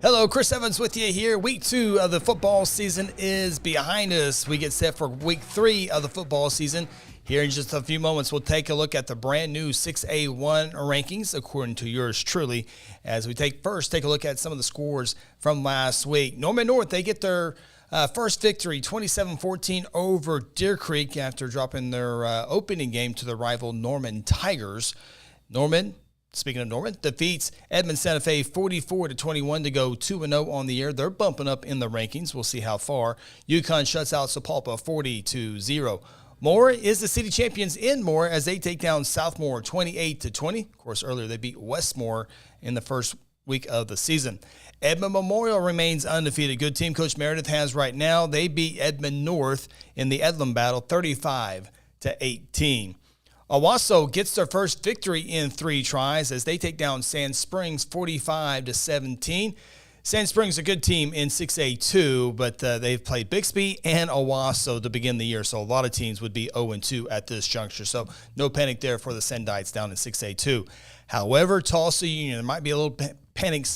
Hello, Chris Evans with you here. Week 2 of the football season is behind us. We get set for week 3 of the football season. Here in just a few moments, we'll take a look at the brand new 6A-I rankings, according to yours truly. As we take a look at some of the scores from last week. Norman North, they get their first victory, 27-14 over Deer Creek after dropping their opening game to the rival Norman Tigers. Speaking of Norman, defeats Edmond Santa Fe 44-21 to go 2-0 on the year. They're bumping up in the rankings. We'll see how far. UConn shuts out Sapulpa 40-0. Moore is the city champions in Moore as they take down Southmore 28-20. Of course, earlier they beat Westmore in the first week of the season. Edmond Memorial remains undefeated. Good team Coach Meredith has right now. They beat Edmond North in the Edlin battle 35-18. Owasso gets their first victory in 3 tries as they take down Sand Springs 45-17. Sand Springs is a good team in 6A too, but they've played Bixby and Owasso to begin the year, so a lot of teams would be 0-2 at this juncture. So no panic there for the Sendites down in 6A too. However, Tulsa Union, there might be a little panic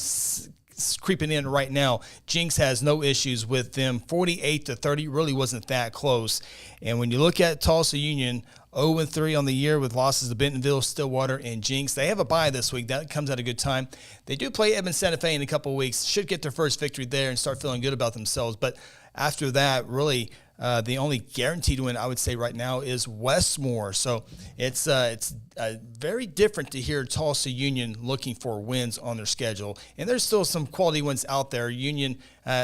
creeping in right now. Jinx has no issues with them. 48-30 really wasn't that close. And when you look at Tulsa Union, 0-3 on the year with losses to Bentonville, Stillwater, and Jinx. They have a bye this week. That comes at a good time. They do play Edmond Santa Fe in a couple of weeks. Should get their first victory there and start feeling good about themselves. But after that, really, the only guaranteed win I would say right now is Westmore. So it's very different to hear Tulsa Union looking for wins on their schedule. And there's still some quality wins out there. Union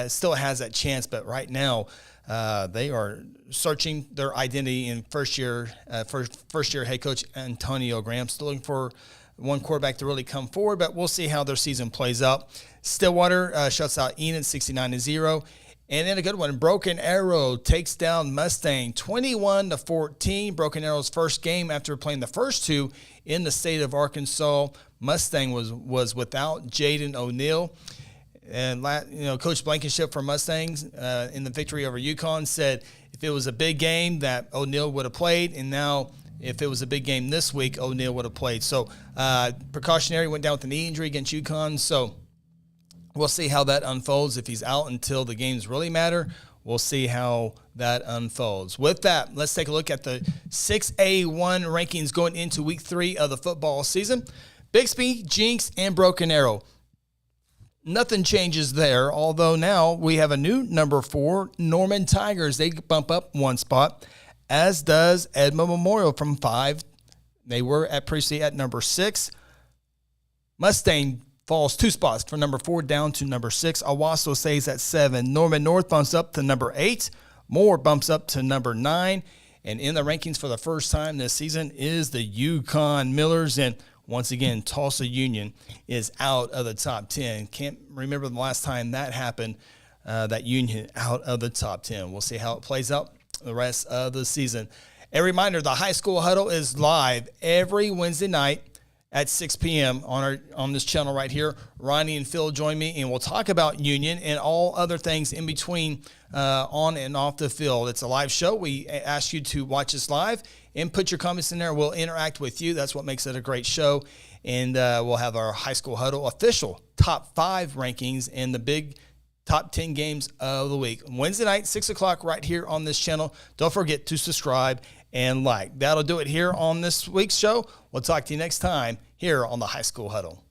still has that chance, but right now they are searching their identity in first year head coach Antonio Graham. Still looking for one quarterback to really come forward, but we'll see how their season plays out. Stillwater shuts out Enid 69-0. And then a good one, Broken Arrow takes down Mustang 21-14. Broken Arrow's first game after playing the first 2 in the state of Arkansas. Mustang was without Jaden O'Neill. And Coach Blankenship for Mustangs in the victory over UConn said if it was a big game that O'Neill would have played, and now if it was a big game this week, O'Neill would have played. So precautionary, went down with a knee injury against UConn. So we'll see how that unfolds. If he's out until the games really matter, we'll see how that unfolds. With that, let's take a look at the 6A-I rankings going into week 3 of the football season. Bixby, Jinx, and Broken Arrow. Nothing changes there, although now we have a new number 4, Norman Tigers. They bump up 1 spot, as does Edmond Memorial from 5. They were previously at number 6. Mustang falls 2 spots from number 4 down to number 6. Owasso stays at 7. Norman North bumps up to number 8. Moore bumps up to number 9. And in the rankings for the first time this season is the UConn Millers. And once again, Tulsa Union is out of the top 10. Can't remember the last time that happened, that Union out of the top 10. We'll see how it plays out the rest of the season. A reminder, the High School Huddle is live every Wednesday night at 6 p.m. on this channel right here. Ronnie and Phil join me, and we'll talk about Union and all other things in between on and off the field. It's a live show. We ask you to watch us live and put your comments in there. We'll interact with you. That's what makes it a great show. And we'll have our High School Huddle official top 5 rankings and the big top 10 games of the week. Wednesday night, 6 o'clock right here on this channel. Don't forget to subscribe and like. That'll do it here on this week's show. We'll talk to you next time here on the High School Huddle.